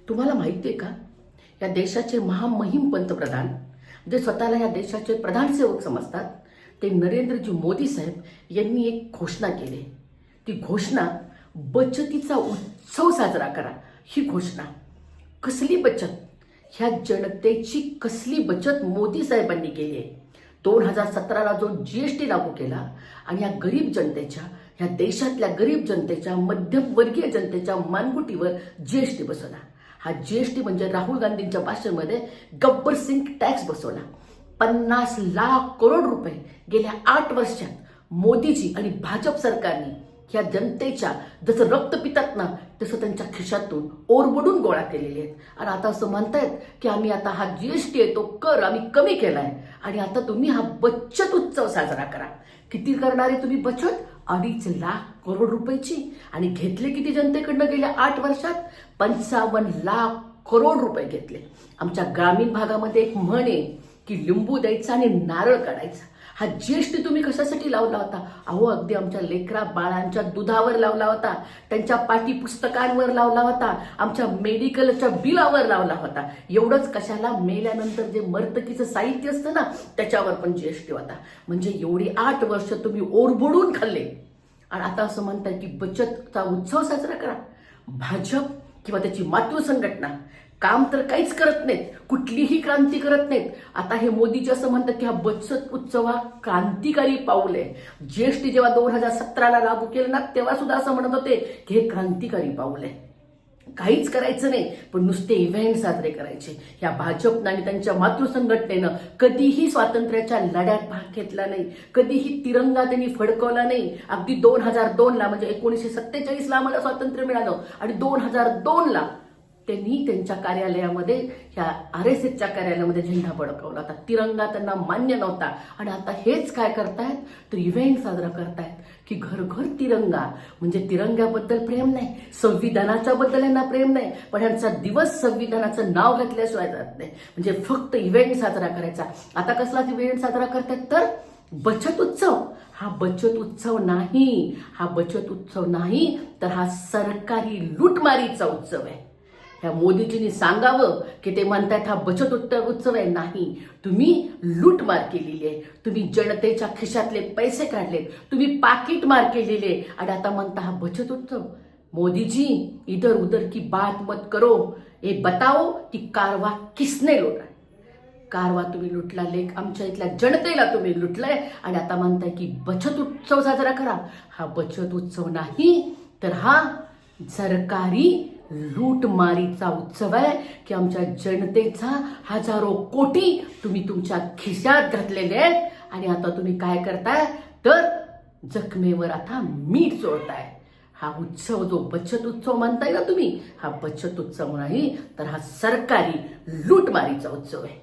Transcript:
तुम्हाला माहिती आहे का, या देशाचे महामहिम पंतप्रधान जे स्वतःला या देशाचे प्रधानसेवक समजतात ते नरेंद्रजी मोदी साहेब यांनी एक घोषणा केली. ती घोषणा बचतीचा उत्सव साजरा करा. ही घोषणा कसली बचत, ह्या जनतेची कसली बचत मोदी साहेबांनी केली आहे. 2017ला जो GST लागू केला आणि या गरीब जनतेच्या, ह्या देशातल्या गरीब जनतेच्या, मध्यमवर्गीय जनतेच्या मानगुटीवर GST बसवला. हा GST म्हणजे राहुल गांधींच्या भाषेमध्ये गब्बर सिंग टॅक्स बसवला. 50 लाख करोड रुपये गेल्या 8 वर्षात मोदीजी आणि भाजप सरकारने ह्या जनतेच्या जसं रक्त पितात ना तसं त्यांच्या खिशातून ओरबडून गोळा केलेले आहेत. आणि आता असं म्हणतायत की आम्ही आता हा GST आहे तो कर आम्ही कमी केलाय आणि आता तुम्ही हा बचत उत्सव साजरा करा. किती करणारे तुम्ही बचत? 2.5 लाख करोड रुपयाची. आणि घेतले किती जनतेकडनं गेल्या 8 वर्षात? 55 लाख करोड रुपये घेतले. आमच्या ग्रामीण भागामध्ये एक म्हण आहे की लिंबू द्यायचा आणि नारळ काढायचा. हा GST तुम्ही कशासाठी लावला होता? अहो, अगदी आमच्या लेकरा बाळांच्या दुधावर लावला होता, त्यांच्या पाठी पुस्तकांवर लावला होता, आमच्या मेडिकलच्या बिलावर लावला होता. एवढंच कशाला, मेल्यानंतर जे मर्तकीचं साहित्य असतं ना त्याच्यावर पण GST होता. म्हणजे एवढी 8 वर्ष तुम्ही ओरबडून खाल्ले आणि आता असं म्हणताय की बचतचा उत्सव साजरा करा. भाजप किंवा त्याची मातृ संघटना काम तर काहीच करत नाहीत, कुठलीही क्रांती करत नाहीत. आता हे मोदीजी असं म्हणतात की हा बचत उत्सव हा क्रांतिकारी पाऊल आहे. GST जेव्हा 2017ला लागू केलं ना तेव्हा सुद्धा असं म्हणत होते की हे क्रांतिकारी पाऊल आहे. काहीच करायचं नाही पण नुसते इव्हेंट साजरे करायचे. या भाजपनं आणि त्यांच्या मातृ संघटनेनं कधीही स्वातंत्र्याच्या लढ्यात भाग घेतला नाही, कधीही तिरंगा त्यांनी फडकवला नाही. अगदी 2002ला म्हणजे 1947ला आम्हाला स्वातंत्र्य मिळालं आणि 2002ला त्यांनी त्यांच्या कार्यालयामध्ये, ह्या RSSच्या कार्यालयामध्ये झेंडा फडकवला होता. तिरंगा त्यांना मान्य नव्हता. आणि आता हेच काय करतायत तर इव्हेंट साजरा करतायत की घर घर तिरंगा. म्हणजे तिरंग्याबद्दल प्रेम नाही, संविधानाच्या बद्दल यांना प्रेम नाही, पण यांचा दिवस संविधानाचं नाव घेतल्याशिवाय जात नाही. म्हणजे फक्त इव्हेंट साजरा करायचा. आता कसला इव्हेंट साजरा करतायत तर बचत उत्सव. हा बचत उत्सव नाही, हा बचत उत्सव नाही तर हा सरकारी लूटमारीचा उत्सव आहे. ह्या मोदीजींनी सांगावं की ते म्हणतात हा बचत उत्सव आहे. नाही, तुम्ही लूटमार केलेली आहे, तुम्ही जनतेच्या खिशातले पैसे काढले, तुम्ही पाकिटमार केलेले आणि आता म्हणता हा बचत उत्सव. मोदीजी, इधर उधर की बात मत करो, ये बताओ की कारवा किसने लुटा. कारवा तुम्ही लुटला, लेख आमच्या इथल्या जनतेला तुम्ही लुटलाय आणि आता म्हणताय की बचत उत्सव साजरा करा. हा बचत उत्सव नाही तर हा सरकारी लूटमारीचा उत्सव आहे की आमच्या जनतेचा हजारो कोटी तुम्ही तुमच्या खिशात घातलेले आहेत आणि आता तुम्ही काय करताय तर जखमेवर आता मीठ चोळताय. हा उत्सव जो बचत उत्सव म्हणताय ना तुम्ही, हा बचत उत्सव नाही तर हा सरकारी लूटमारीचा उत्सव आहे.